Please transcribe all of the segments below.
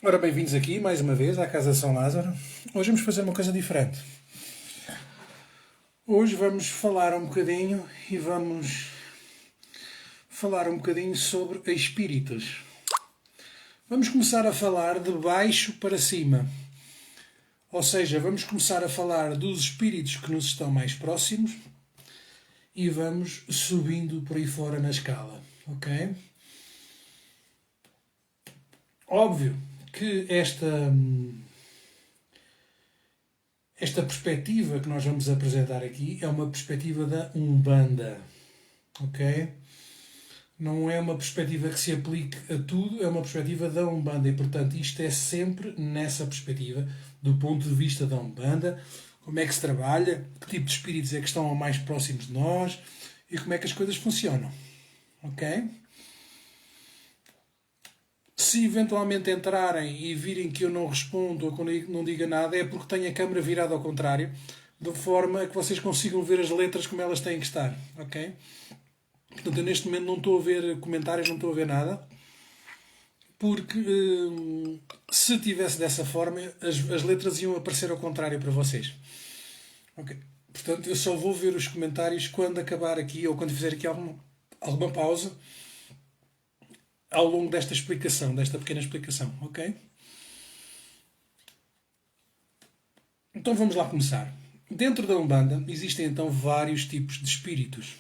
Ora, bem-vindos aqui mais uma vez à Casa de São Lázaro. Hoje vamos fazer uma coisa diferente. Hoje vamos falar um bocadinho e vamos falar um bocadinho sobre espíritos. Vamos começar a falar de baixo para cima. Ou seja, vamos começar a falar dos espíritos que nos estão mais próximos e vamos subindo por aí fora na escala, ok? Óbvio que esta perspectiva que nós vamos apresentar aqui é uma perspectiva da Umbanda, ok? Não é uma perspectiva que se aplique a tudo, é uma perspectiva da Umbanda e, portanto, isto é sempre nessa perspectiva, do ponto de vista da Umbanda, como é que se trabalha, que tipo de espíritos é que estão mais próximos de nós e como é que as coisas funcionam, ok? Se eventualmente entrarem e virem que eu não respondo ou que eu não diga nada, é porque tenho a câmera virada ao contrário, de forma a que vocês consigam ver as letras como elas têm que estar, ok? Portanto, eu neste momento não estou a ver comentários, não estou a ver nada, porque se tivesse dessa forma, as letras iam aparecer ao contrário para vocês. Ok? Portanto, eu só vou ver os comentários quando acabar aqui ou quando fizer aqui alguma pausa ao longo desta explicação, desta pequena explicação, ok? Então vamos lá começar. Dentro da Umbanda existem então vários tipos de espíritos.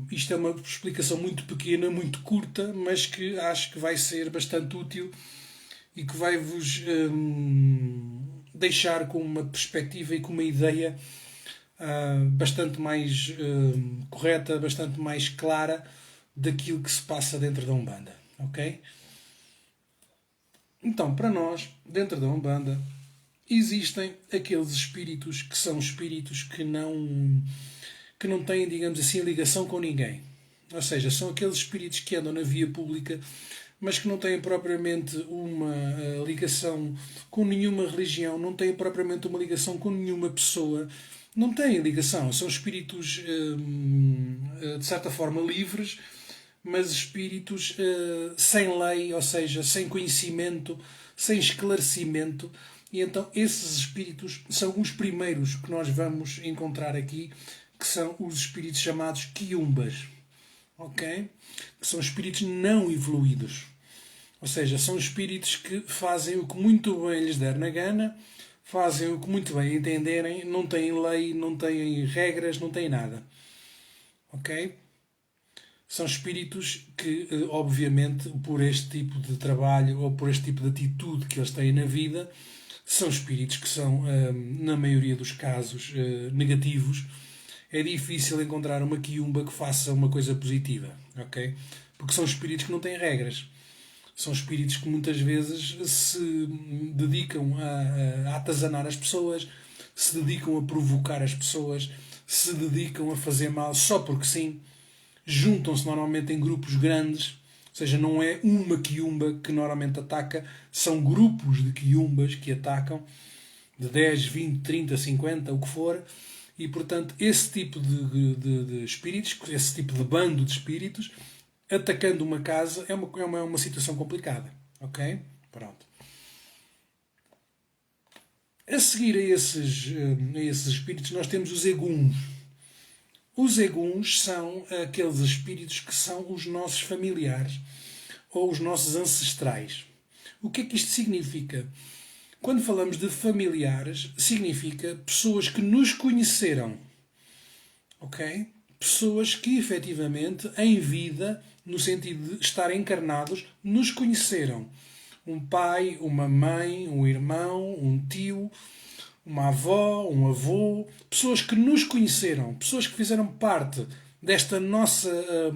Isto é uma explicação muito pequena, muito curta, mas que acho que vai ser bastante útil e que vai vos deixar com uma perspectiva e com uma ideia bastante mais correta, bastante mais clara daquilo que se passa dentro da Umbanda, ok? Então, para nós, dentro da Umbanda, existem aqueles espíritos que são espíritos que não têm, digamos assim, ligação com ninguém. Ou seja, são aqueles espíritos que andam na via pública, mas que não têm propriamente uma ligação com nenhuma religião, não têm propriamente uma ligação com nenhuma pessoa, não têm ligação. São espíritos, de certa forma, livres, mas espíritos sem lei, ou seja, sem conhecimento, sem esclarecimento. E então esses espíritos são os primeiros que nós vamos encontrar aqui, que são os espíritos chamados quiumbas, ok? Que são espíritos não evoluídos. Ou seja, são espíritos que fazem o que muito bem lhes der na gana, fazem o que muito bem entenderem, não têm lei, não têm regras, não têm nada. Ok? São espíritos que, obviamente, por este tipo de trabalho ou por este tipo de atitude que eles têm na vida, são espíritos que são, na maioria dos casos, negativos. É difícil encontrar uma quiumba que faça uma coisa positiva, ok? Porque são espíritos que não têm regras. São espíritos que muitas vezes se dedicam a atazanar as pessoas, se dedicam a provocar as pessoas, se dedicam a fazer mal só porque sim. Juntam-se normalmente em grupos grandes, ou seja, não é uma quiumba que normalmente ataca, são grupos de quiumbas que atacam, de 10, 20, 30, 50, o que for, e portanto esse tipo de espíritos, esse tipo de bando de espíritos, atacando uma casa é uma situação complicada. Ok? Pronto. A seguir a esses espíritos nós temos os eguns. Os eguns são aqueles espíritos que são os nossos familiares ou os nossos ancestrais. O que é que isto significa? Quando falamos de familiares, significa pessoas que nos conheceram. Ok? Pessoas que efetivamente, em vida, no sentido de estar encarnados, nos conheceram. Um pai, uma mãe, um irmão, um tio, uma avó, um avô, pessoas que nos conheceram, pessoas que fizeram parte desta nossa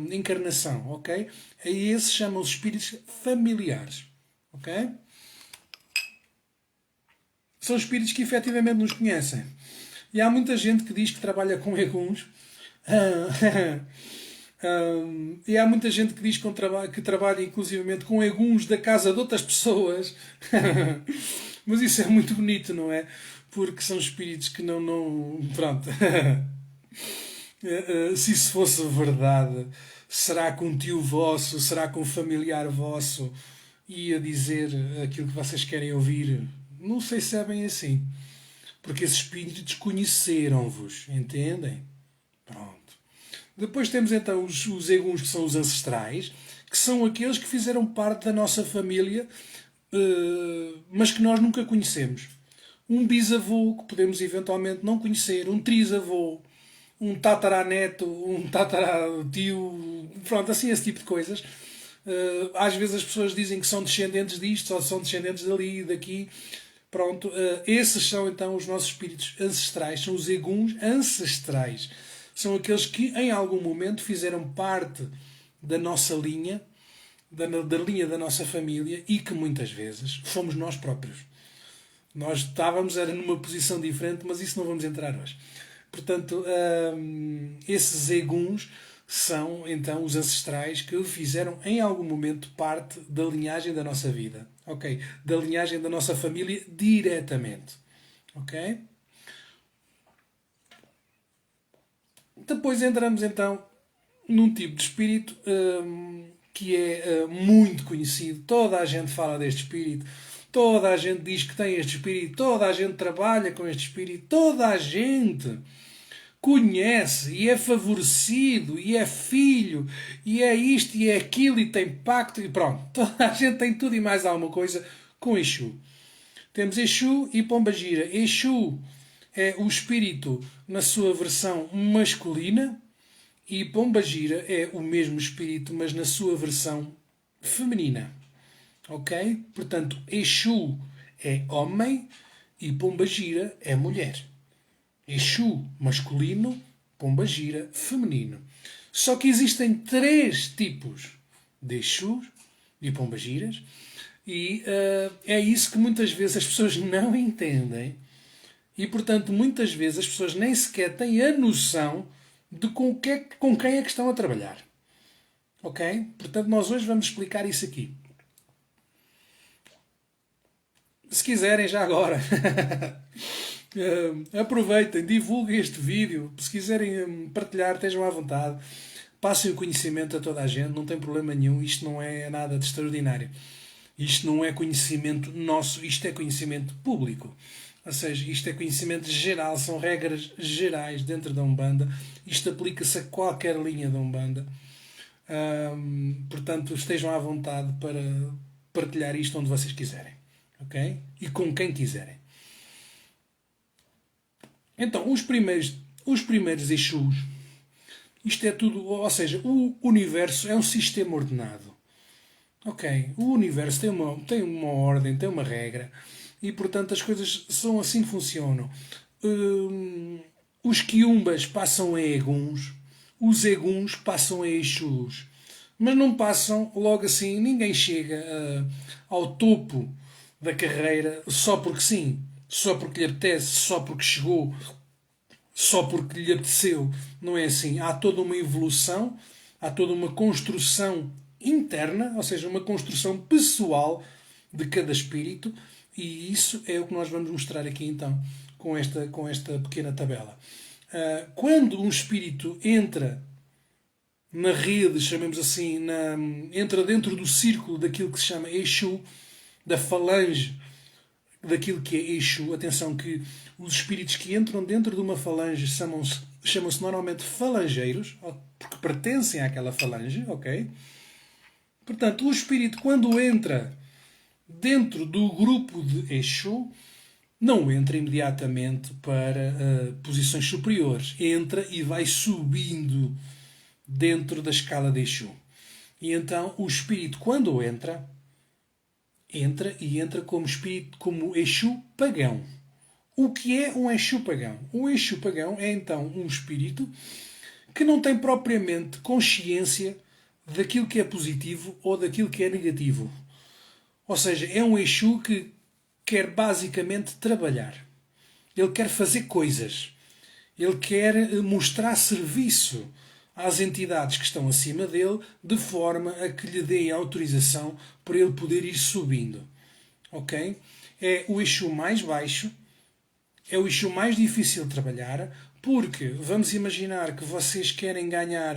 encarnação, ok? A esses chamam os espíritos familiares, ok? São espíritos que efetivamente nos conhecem. E há muita gente que diz que trabalha com eguns. E há muita gente que diz que trabalha inclusivamente com eguns da casa de outras pessoas. Mas isso é muito bonito, não é? Porque são espíritos que não pronto. Se isso fosse verdade, será com um tio vosso, será com um familiar vosso? e a dizer aquilo que vocês querem ouvir. Não sei se é bem assim. Porque esses espíritos conheceram-vos, entendem? Pronto. Depois temos então os eguns, que são os ancestrais, que são aqueles que fizeram parte da nossa família, mas que nós nunca conhecemos. Um bisavô que podemos eventualmente não conhecer, um trisavô, um tataraneto, um tataratio, pronto, assim esse tipo de coisas. Às vezes as pessoas dizem que são descendentes disto, ou são descendentes dali e daqui. Pronto, esses são então os nossos espíritos ancestrais, são os eguns ancestrais. São aqueles que em algum momento fizeram parte da nossa linha, da linha da nossa família e que muitas vezes fomos nós próprios. Nós estávamos era numa posição diferente, mas isso não vamos entrar hoje. Portanto, esses eguns são então os ancestrais que fizeram em algum momento parte da linhagem da nossa vida. Ok? Da linhagem da nossa família diretamente. Ok? Depois entramos então num tipo de espírito que é muito conhecido. Toda a gente fala deste espírito. Toda a gente diz que tem este espírito. Toda a gente trabalha com este espírito. Toda a gente conhece e é favorecido e é filho e é isto e é aquilo e tem pacto e pronto. Toda a gente tem tudo e mais alguma coisa com Exu. Temos Exu e Pombagira. Exu é o espírito na sua versão masculina e Pombagira é o mesmo espírito, mas na sua versão feminina. Ok? Portanto, Exu é homem e Pombagira é mulher. Exu masculino, Pombagira feminino. Só que existem 3 tipos de Exus e Pombagiras e é isso que muitas vezes as pessoas não entendem e, portanto, muitas vezes as pessoas nem sequer têm a noção de com quem é que estão a trabalhar. Ok? Portanto, nós hoje vamos explicar isso aqui. Se quiserem, já agora, aproveitem, divulguem este vídeo. Se quiserem partilhar, estejam à vontade. Passem o conhecimento a toda a gente, não tem problema nenhum. Isto não é nada de extraordinário. Isto não é conhecimento nosso, isto é conhecimento público. Ou seja, isto é conhecimento geral, são regras gerais dentro da Umbanda. Isto aplica-se a qualquer linha da Umbanda. Portanto, estejam à vontade para partilhar isto onde vocês quiserem. Ok? E com quem quiserem. Então, os primeiros Exus, isto é tudo, ou seja, o universo é um sistema ordenado. Ok? O universo tem uma ordem, tem uma regra, e portanto as coisas são assim que funcionam. Os quiumbas passam a eguns, os eguns passam a Exus. Mas não passam logo assim, ninguém chega ao topo da carreira só porque sim, só porque lhe apetece, só porque chegou, só porque lhe apeteceu. Não é assim. Há toda uma evolução, há toda uma construção interna, ou seja, uma construção pessoal de cada espírito, e isso é o que nós vamos mostrar aqui então com esta pequena tabela. Quando um espírito entra na rede, chamemos assim, entra dentro do círculo daquilo que se chama Exu, da falange daquilo que é Exu. Atenção que os espíritos que entram dentro de uma falange chamam-se normalmente falangeiros, porque pertencem àquela falange, ok? Portanto, o espírito, quando entra dentro do grupo de Exu, não entra imediatamente para posições superiores. Entra e vai subindo dentro da escala de Exu. E então o espírito, quando entra como espírito, como Exu pagão. O que é um Exu pagão? Um Exu pagão é então um espírito que não tem propriamente consciência daquilo que é positivo ou daquilo que é negativo. Ou seja, é um Exu que quer basicamente trabalhar. Ele quer fazer coisas. Ele quer mostrar serviço às entidades que estão acima dele, de forma a que lhe deem autorização para ele poder ir subindo. Ok? É o Exu mais baixo, é o Exu mais difícil de trabalhar, Porque vamos imaginar que vocês querem ganhar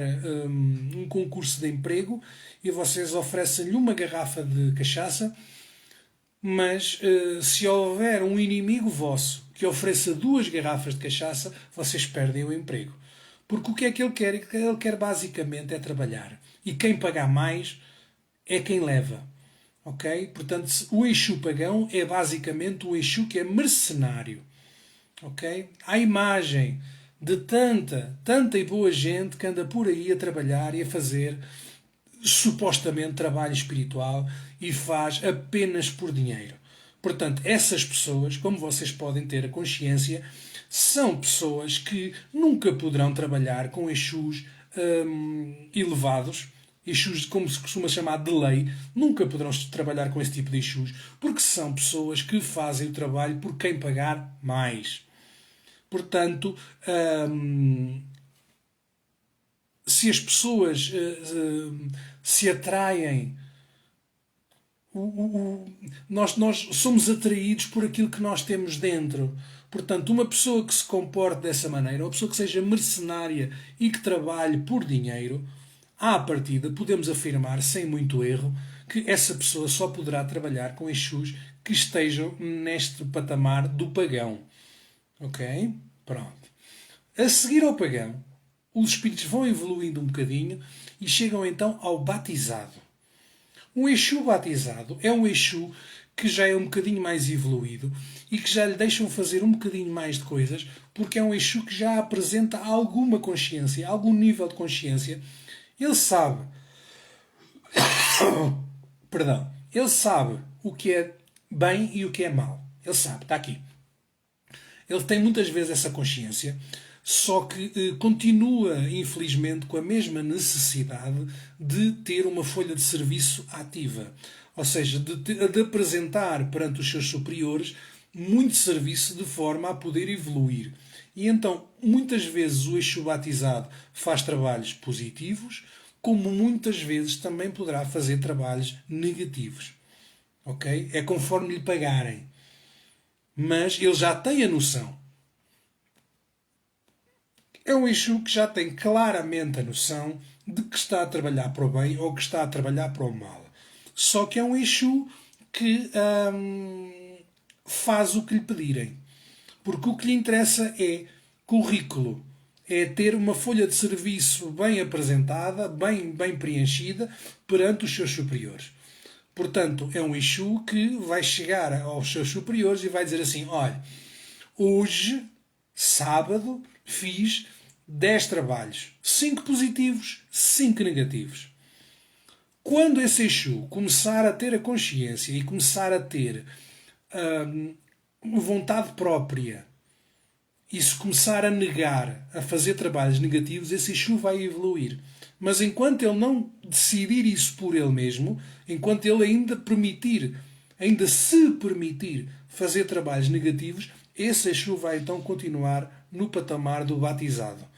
um concurso de emprego e vocês oferecem-lhe uma garrafa de cachaça, mas se houver um inimigo vosso que ofereça 2 garrafas de cachaça, vocês perdem o emprego. Porque o que é que ele quer? Ele quer basicamente é trabalhar. E quem pagar mais é quem leva. Ok? Portanto, o Exu pagão é basicamente o Exu que é mercenário. Ok? À imagem de tanta e boa gente que anda por aí a trabalhar e a fazer supostamente trabalho espiritual e faz apenas por dinheiro. Portanto, essas pessoas, como vocês podem ter a consciência, são pessoas que nunca poderão trabalhar com Exus elevados, Exus, como se costuma chamar, de lei, nunca poderão trabalhar com esse tipo de Exus, porque são pessoas que fazem o trabalho por quem pagar mais. Portanto, se as pessoas se atraem, nós somos atraídos por aquilo que nós temos dentro. Portanto, uma pessoa que se comporte dessa maneira, uma pessoa que seja mercenária e que trabalhe por dinheiro, à partida podemos afirmar, sem muito erro, que essa pessoa só poderá trabalhar com Exus que estejam neste patamar do pagão. Ok? Pronto. A seguir ao pagão, os espíritos vão evoluindo um bocadinho e chegam então ao batizado. Um Exu batizado é um Exu que já é um bocadinho mais evoluído e que já lhe deixam fazer um bocadinho mais de coisas, porque é um Exu que já apresenta alguma consciência, algum nível de consciência. Ele sabe, perdão, ele sabe o que é bem e o que é mau. Ele sabe, está aqui. Ele tem muitas vezes essa consciência, só que continua, infelizmente, com a mesma necessidade de ter uma folha de serviço ativa. Ou seja, de apresentar perante os seus superiores muito serviço de forma a poder evoluir. E então, muitas vezes o Exu batizado faz trabalhos positivos, como muitas vezes também poderá fazer trabalhos negativos. Ok? É conforme lhe pagarem. Mas ele já tem a noção. É um Exu que já tem claramente a noção de que está a trabalhar para o bem ou que está a trabalhar para o mal. Só que é um Exu que faz o que lhe pedirem. Porque o que lhe interessa é currículo. É ter uma folha de serviço bem apresentada, bem preenchida, perante os seus superiores. Portanto, é um Exu que vai chegar aos seus superiores e vai dizer assim: olha, hoje, sábado, fiz 10 trabalhos. 5 positivos, 5 negativos. Quando esse Exu começar a ter a consciência e começar a ter vontade própria e se começar a negar a fazer trabalhos negativos, esse Exu vai evoluir. Mas enquanto ele não decidir isso por ele mesmo, enquanto ele ainda se permitir fazer trabalhos negativos, esse Exu vai então continuar no patamar do batizado.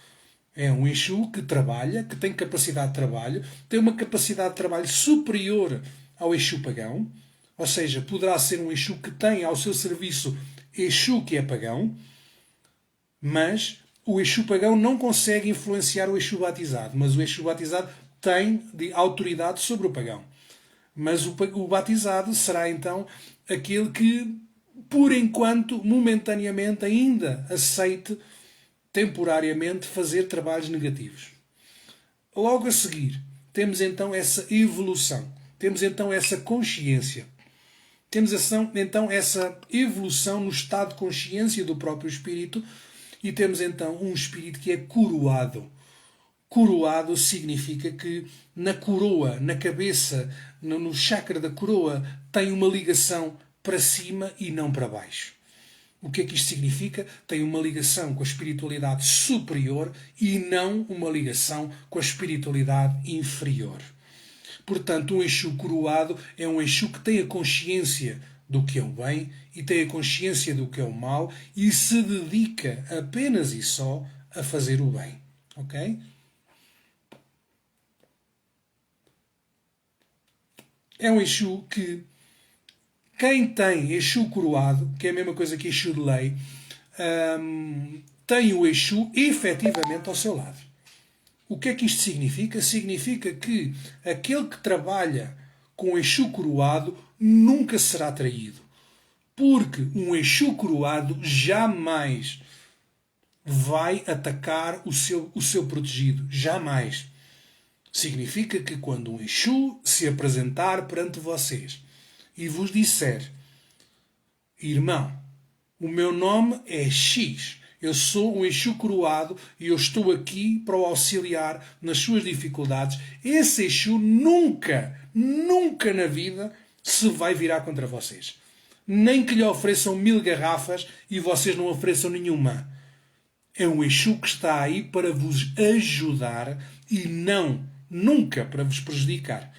É um Exu que trabalha, que tem capacidade de trabalho, tem uma capacidade de trabalho superior ao Exu pagão, ou seja, poderá ser um Exu que tem ao seu serviço Exu que é pagão, mas o Exu pagão não consegue influenciar o Exu batizado, mas o Exu batizado tem de autoridade sobre o pagão. Mas o batizado será então aquele que, por enquanto, momentaneamente, ainda aceite temporariamente fazer trabalhos negativos. Logo a seguir, temos então essa evolução, temos então essa consciência, temos então essa evolução no estado de consciência do próprio espírito e temos então um espírito que é coroado. Coroado significa que na coroa, na cabeça, no chakra da coroa, tem uma ligação para cima e não para baixo. O que é que isto significa? Tem uma ligação com a espiritualidade superior e não uma ligação com a espiritualidade inferior. Portanto, um Exu coroado é um Exu que tem a consciência do que é o bem e tem a consciência do que é o mal e se dedica apenas e só a fazer o bem. Ok? É um Exu que quem tem Exu coroado, que é a mesma coisa que Exu de lei, tem o Exu efetivamente ao seu lado. O que é que isto significa? Significa que aquele que trabalha com o Exu coroado nunca será traído. Porque um Exu coroado jamais vai atacar o seu protegido. Jamais. Significa que quando um Exu se apresentar perante vocês e vos disser: irmão, o meu nome é X, eu sou um Exu coroado e eu estou aqui para o auxiliar nas suas dificuldades, esse Exu nunca, nunca na vida se vai virar contra vocês. Nem que lhe ofereçam 1000 garrafas e vocês não ofereçam nenhuma. É um Exu que está aí para vos ajudar e não, nunca para vos prejudicar.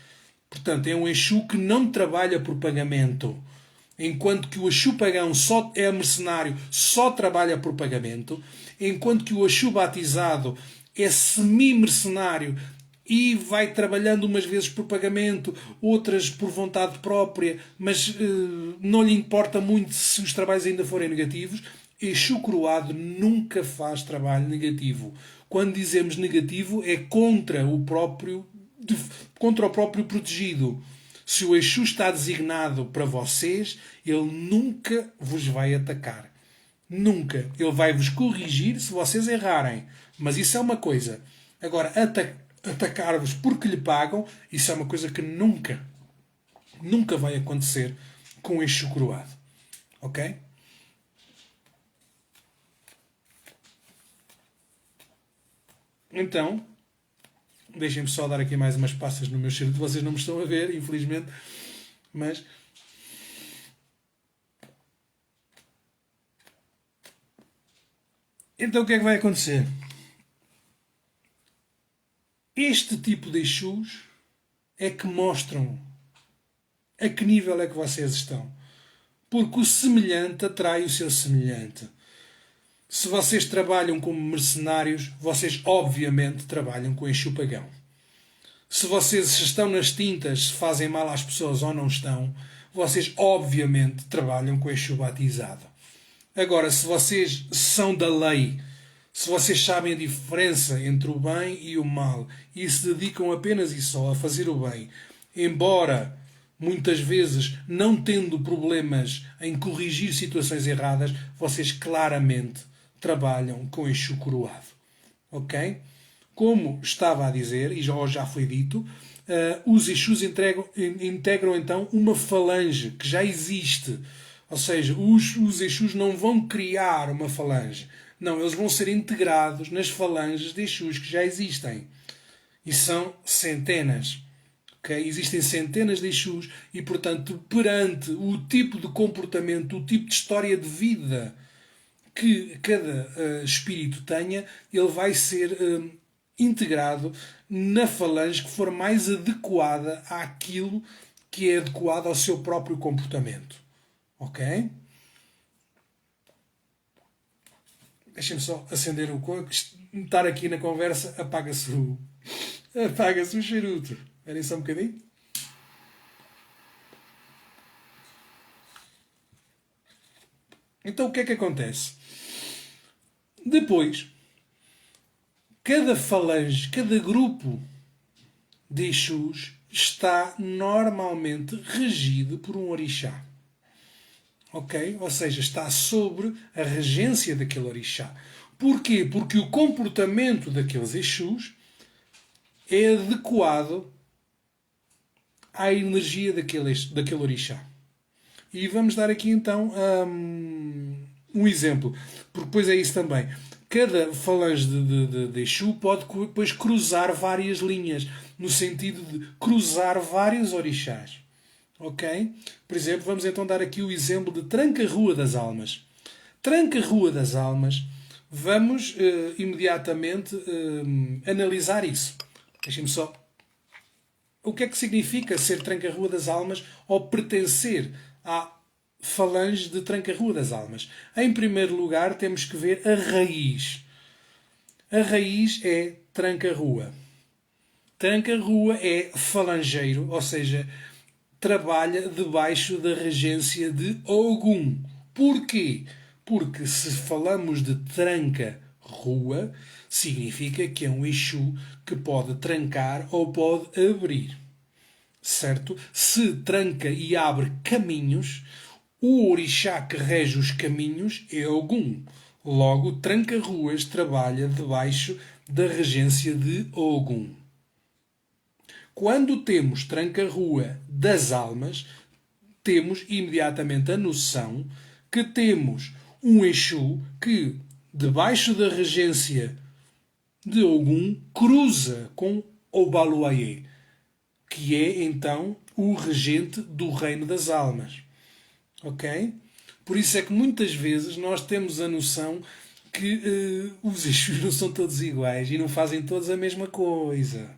Portanto, é um Exu que não trabalha por pagamento. Enquanto que o Exu pagão só é mercenário, só trabalha por pagamento. Enquanto que o Exu batizado é semi-mercenário e vai trabalhando umas vezes por pagamento, outras por vontade própria, mas não lhe importa muito se os trabalhos ainda forem negativos. Exu coroado nunca faz trabalho negativo. Quando dizemos negativo, é contra o próprio protegido. Se o Exu está designado para vocês, ele nunca vos vai atacar. Nunca. Ele vai vos corrigir se vocês errarem. Mas isso é uma coisa. Agora, atacar-vos porque lhe pagam, isso é uma coisa que nunca, nunca vai acontecer com o Exu coroado. Ok? Então, deixem-me só dar aqui mais umas passas no meu charuto. Vocês não me estão a ver, infelizmente. Mas... então o que é que vai acontecer? Este tipo de Exus é que mostram a que nível é que vocês estão. Porque o semelhante atrai o seu semelhante. Se vocês trabalham como mercenários, vocês obviamente trabalham com Exu pagão. Se vocês estão nas tintas, se fazem mal às pessoas ou não estão, vocês obviamente trabalham com Exu batizado. Agora, se vocês são da lei, se vocês sabem a diferença entre o bem e o mal e se dedicam apenas e só a fazer o bem, embora muitas vezes não tendo problemas em corrigir situações erradas, vocês claramente trabalham com Exu coroado. Ok? Como estava a dizer, e já foi dito, os Exus integram então uma falange que já existe. Ou seja, os Exus não vão criar uma falange. Não, eles vão ser integrados nas falanges de Exus que já existem. E são centenas. Okay? Existem centenas de Exus e, portanto, perante o tipo de comportamento, o tipo de história de vida que cada espírito tenha, ele vai ser integrado na falange que for mais adequada àquilo que é adequado ao seu próprio comportamento. Ok? Deixem-me só acender o coco. Estar aqui na conversa, apaga-se o charuto. Esperem só um bocadinho. Então o que é que acontece? Depois, cada falange, cada grupo de Exus está normalmente regido por um orixá. Ok? Ou seja, está sobre a regência daquele orixá. Porquê? Porque o comportamento daqueles Exus é adequado à energia daquele orixá. E vamos dar aqui então um exemplo. Porque depois é isso também. Cada falange de Exu pode depois cruzar várias linhas, no sentido de cruzar vários orixás. Ok? Por exemplo, vamos então dar aqui o exemplo de Tranca-Rua das Almas. Tranca-Rua das Almas, vamos imediatamente analisar isso. Deixem-me só. O que é que significa ser Tranca-Rua das Almas ou pertencer à falange de Tranca-Rua das Almas? Em primeiro lugar, temos que ver a raiz. A raiz é Tranca-Rua. Tranca-Rua é falangeiro, ou seja, trabalha debaixo da regência de Ogum. Porquê? Porque se falamos de tranca-rua, significa que é um Exu que pode trancar ou pode abrir. Certo? Se tranca e abre caminhos, o orixá que rege os caminhos é Ogum. Logo, tranca-ruas trabalha debaixo da regência de Ogum. Quando temos tranca-rua das almas, temos imediatamente a noção que temos um Exu que, debaixo da regência de Ogum, cruza com Obaluayê, que é então o regente do reino das almas. Ok? Por isso é que muitas vezes nós temos a noção que os Exus não são todos iguais e não fazem todos a mesma coisa.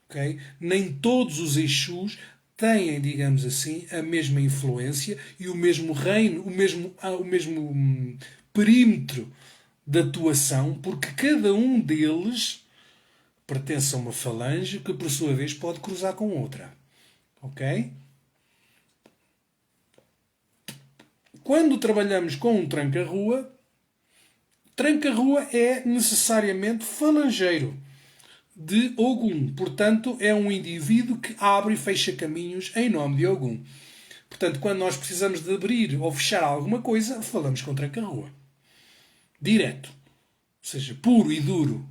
Okay? Nem todos os Exus têm, digamos assim, a mesma influência e o mesmo reino, o mesmo perímetro de atuação, porque cada um deles pertence a uma falange que, por sua vez, pode cruzar com outra. Ok? Quando trabalhamos com um tranca-rua é necessariamente falangeiro de Ogum. Portanto, é um indivíduo que abre e fecha caminhos em nome de Ogum. Portanto, quando nós precisamos de abrir ou fechar alguma coisa, falamos com tranca-rua. Direto. Ou seja, puro e duro.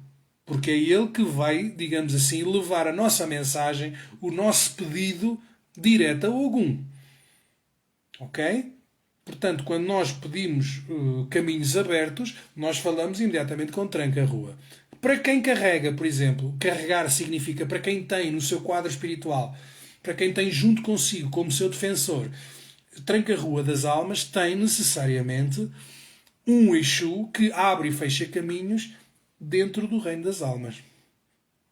Porque é ele que vai, digamos assim, levar a nossa mensagem, o nosso pedido direto a Ogum. Ok? Portanto, quando nós pedimos caminhos abertos, nós falamos imediatamente com tranca-rua. Para quem carrega, por exemplo, carregar significa para quem tem no seu quadro espiritual, para quem tem junto consigo como seu defensor, tranca-rua das almas tem necessariamente um Exu que abre e fecha caminhos dentro do reino das almas.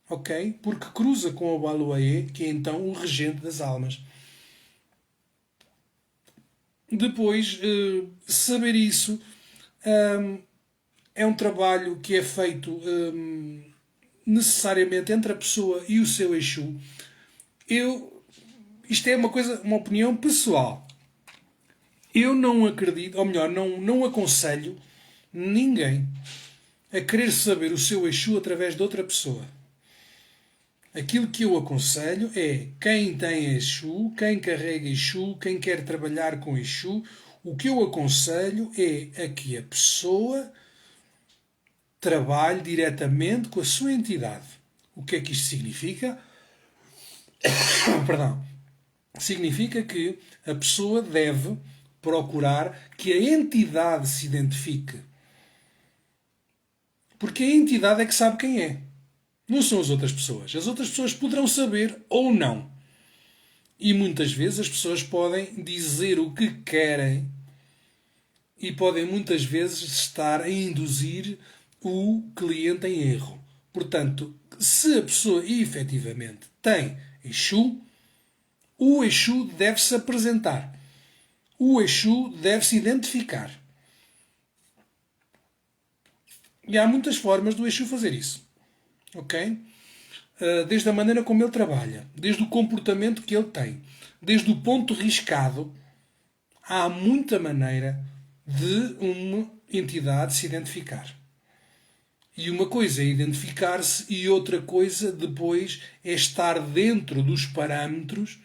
Ok? Porque cruza com o Baluaê, que é então o regente das almas. Depois, saber isso é um trabalho que é feito necessariamente entre a pessoa e o seu Exu. Isto é uma opinião pessoal. Eu não acredito, ou melhor, não aconselho ninguém a querer saber o seu Exu através de outra pessoa. Aquilo que eu aconselho é quem tem Exu, quem carrega Exu, quem quer trabalhar com Exu, o que eu aconselho é a que a pessoa trabalhe diretamente com a sua entidade. O que é que isto significa? Perdão. Significa que a pessoa deve procurar que a entidade se identifique. Porque a entidade é que sabe quem é. Não são as outras pessoas. As outras pessoas poderão saber ou não. E muitas vezes as pessoas podem dizer o que querem e podem muitas vezes estar a induzir o cliente em erro. Portanto, se a pessoa efetivamente tem Exu, o Exu deve-se apresentar. O Exu deve-se identificar. E há muitas formas do Exu fazer isso. Ok? Desde a maneira como ele trabalha, desde o comportamento que ele tem, desde o ponto riscado, há muita maneira de uma entidade se identificar. E uma coisa é identificar-se e outra coisa depois é estar dentro dos parâmetros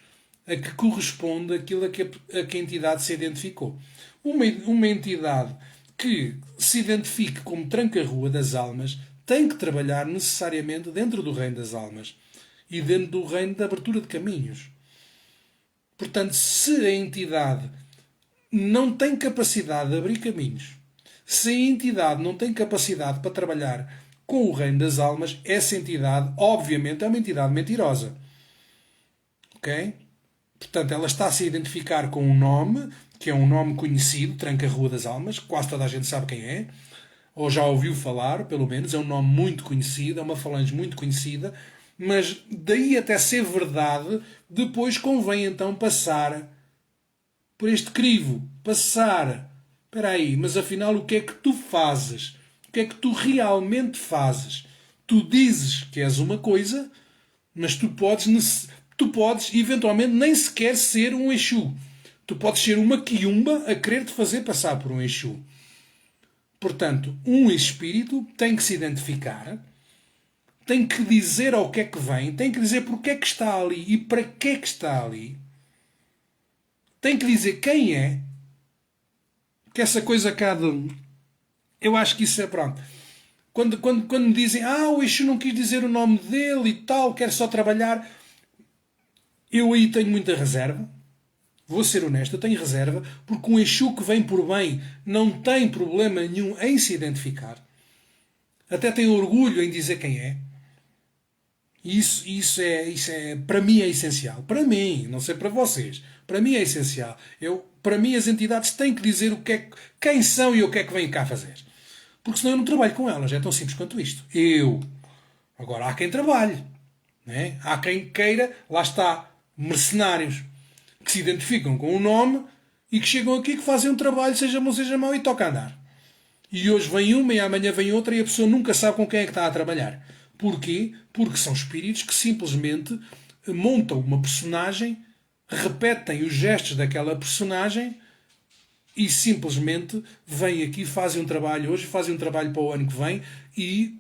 a que corresponde aquilo a que a entidade se identificou. Uma entidade que se identifique como tranca-rua das almas tem que trabalhar necessariamente dentro do reino das almas e dentro do reino da abertura de caminhos. Portanto, se a entidade não tem capacidade de abrir caminhos, se a entidade não tem capacidade para trabalhar com o reino das almas, essa entidade, obviamente, é uma entidade mentirosa. Ok? Portanto, ela está a se identificar com um nome, que é um nome conhecido, Tranca-Rua das Almas, quase toda a gente sabe quem é, ou já ouviu falar, pelo menos, é um nome muito conhecido, é uma falange muito conhecida, mas daí até ser verdade, depois convém então passar por este crivo, passar, espera aí, mas afinal o que é que tu fazes? O que é que tu realmente fazes? Tu dizes que és uma coisa, mas tu podes eventualmente nem sequer ser um Exu. Tu podes ser uma quiumba a querer te fazer passar por um Exu. Portanto, um espírito tem que se identificar, tem que dizer ao que é que vem, tem que dizer porque é que está ali e para que é que está ali. Tem que dizer quem é. Que essa coisa cá de... Eu acho que isso é pronto. Quando me dizem, o Exu não quis dizer o nome dele e tal, quer só trabalhar. Eu aí tenho muita reserva. Vou ser honesto, eu tenho reserva, porque um Exu que vem por bem não tem problema nenhum em se identificar. Até tem orgulho em dizer quem é. Isso é, para mim é essencial. Para mim, não sei para vocês. Para mim é essencial. Para mim as entidades têm que dizer quem são e o que é que vêm cá fazer. Porque senão eu não trabalho com elas. É tão simples quanto isto. Agora há quem trabalhe. Né? Há quem queira, lá está, mercenários que se identificam com o nome e que chegam aqui, que fazem um trabalho, seja bom, seja mau, e toca andar. E hoje vem uma e amanhã vem outra e a pessoa nunca sabe com quem é que está a trabalhar. Porquê? Porque são espíritos que simplesmente montam uma personagem, repetem os gestos daquela personagem e simplesmente vêm aqui, fazem um trabalho hoje, fazem um trabalho para o ano que vem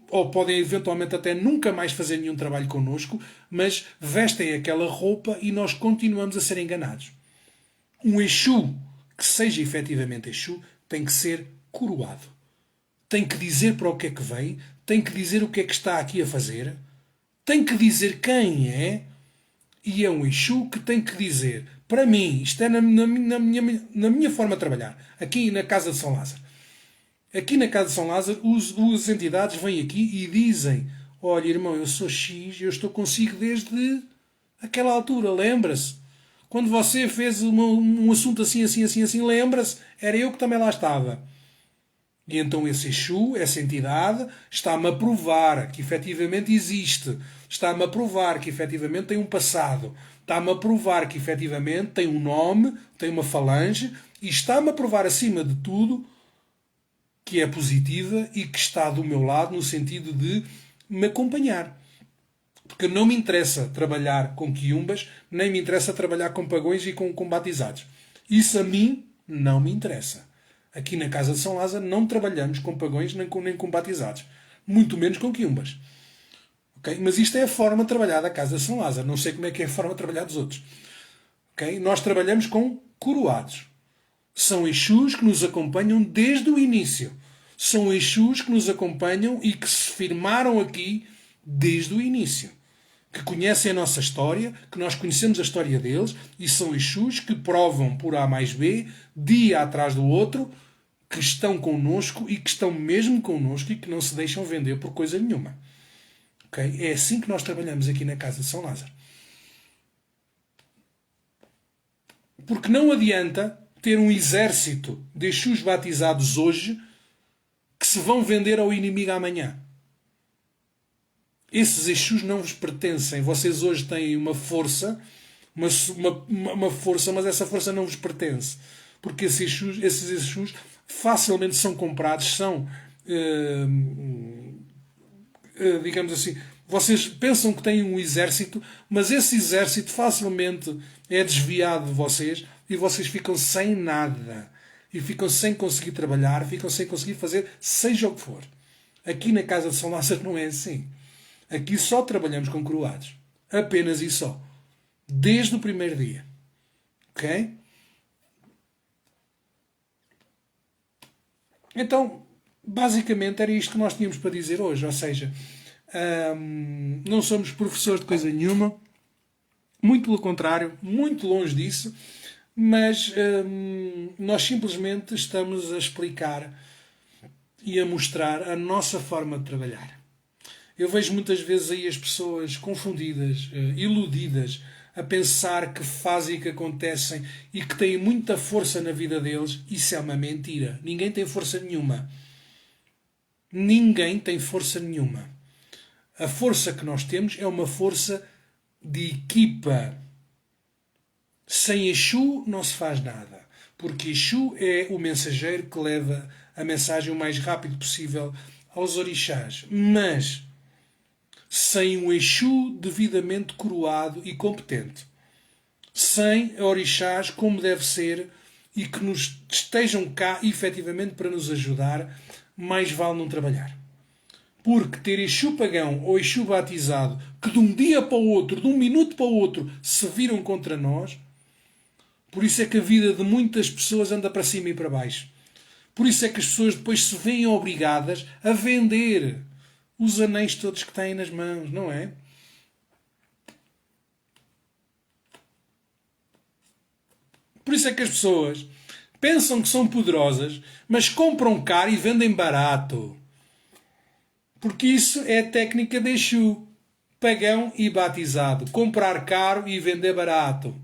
ou podem eventualmente até nunca mais fazer nenhum trabalho connosco, mas vestem aquela roupa e nós continuamos a ser enganados. Um Exu que seja efetivamente Exu tem que ser coroado. Tem que dizer para o que é que vem, tem que dizer o que é que está aqui a fazer, tem que dizer quem é, e é um Exu que tem que dizer, para mim, isto é na minha forma de trabalhar, aqui na Casa de São Lázaro. Aqui na Casa de São Lázaro, as entidades vêm aqui e dizem, olha irmão, eu sou X, eu estou consigo desde aquela altura, lembra-se? Quando você fez um assunto assim, lembra-se? Era eu que também lá estava. E então esse Exu, essa entidade, está-me a provar que efetivamente existe. Está-me a provar que efetivamente tem um passado. Está-me a provar que efetivamente tem um nome, tem uma falange. E está-me a provar, acima de tudo, que é positiva e que está do meu lado no sentido de me acompanhar. Porque não me interessa trabalhar com quiumbas, nem me interessa trabalhar com pagões e com batizados. Isso a mim não me interessa. Aqui na Casa de São Lázaro não trabalhamos com pagões nem com batizados. Muito menos com quiumbas. Okay? Mas isto é a forma de trabalhar da Casa de São Lázaro. Não sei como é que é a forma de trabalhar dos outros. Okay? Nós trabalhamos com coroados. São Exus que nos acompanham desde o início. São Exus que nos acompanham e que se firmaram aqui desde o início. Que conhecem a nossa história, que nós conhecemos a história deles, e são Exus que provam por A mais B, dia atrás do outro, que estão connosco e que estão mesmo connosco e que não se deixam vender por coisa nenhuma. Okay? É assim que nós trabalhamos aqui na Casa de São Lázaro. Porque não adianta ter um exército de Exus batizados hoje que se vão vender ao inimigo amanhã. Esses Exus não vos pertencem. Vocês hoje têm uma força, uma força, mas essa força não vos pertence. Porque esses Exus facilmente são comprados, digamos assim, vocês pensam que têm um exército, mas esse exército facilmente é desviado de vocês e vocês ficam sem nada. E ficam sem conseguir trabalhar, ficam sem conseguir fazer seja o que for. Aqui na Casa de São Lázaro não é assim. Aqui só trabalhamos com coroados. Apenas e só. Desde o primeiro dia. Ok? Então, basicamente era isto que nós tínhamos para dizer hoje. Ou seja, não somos professores de coisa nenhuma. Muito pelo contrário, muito longe disso. Mas nós simplesmente estamos a explicar e a mostrar a nossa forma de trabalhar. Eu vejo muitas vezes aí as pessoas confundidas, iludidas, a pensar que fazem e que acontecem e que têm muita força na vida deles. Isso é uma mentira. Ninguém tem força nenhuma. Ninguém tem força nenhuma. A força que nós temos é uma força de equipa. Sem Exu não se faz nada. Porque Exu é o mensageiro que leva a mensagem o mais rápido possível aos orixás. Mas sem um Exu devidamente coroado e competente. Sem orixás como deve ser, e que nos estejam cá efetivamente para nos ajudar, mais vale não trabalhar. Porque ter Exu pagão ou Exu batizado que de um dia para o outro, de um minuto para o outro, se viram contra nós, por isso é que a vida de muitas pessoas anda para cima e para baixo. Por isso é que as pessoas depois se veem obrigadas a vender os anéis todos que têm nas mãos, não é? Por isso é que as pessoas pensam que são poderosas, mas compram caro e vendem barato. Porque isso é a técnica de Exu. Pagão e batizado. Comprar caro e vender barato.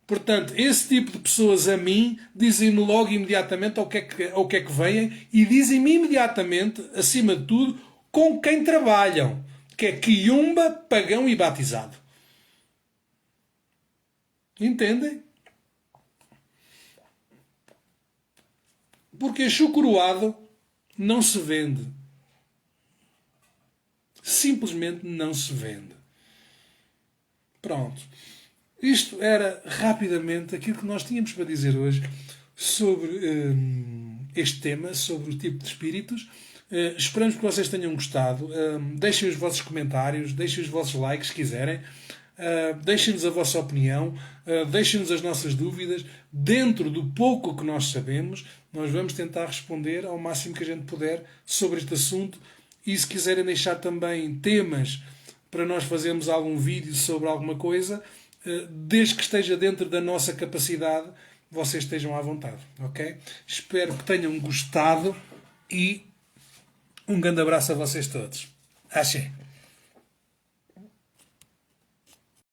Portanto, esse tipo de pessoas a mim dizem-me logo imediatamente ao que é que vêm e dizem-me imediatamente, acima de tudo, com quem trabalham. Que é quiumba, pagão e batizado. Entendem? Porque Exu coroado não se vende. Simplesmente não se vende. Pronto. Isto era rapidamente aquilo que nós tínhamos para dizer hoje sobre este tema, sobre o tipo de espíritos. Esperamos que vocês tenham gostado. Deixem os vossos comentários, deixem os vossos likes se quiserem. Deixem-nos a vossa opinião, deixem-nos as nossas dúvidas. Dentro do pouco que nós sabemos, nós vamos tentar responder ao máximo que a gente puder sobre este assunto. E se quiserem deixar também temas para nós fazermos algum vídeo sobre alguma coisa, desde que esteja dentro da nossa capacidade, vocês estejam à vontade, ok? Espero que tenham gostado e um grande abraço a vocês todos. Axé!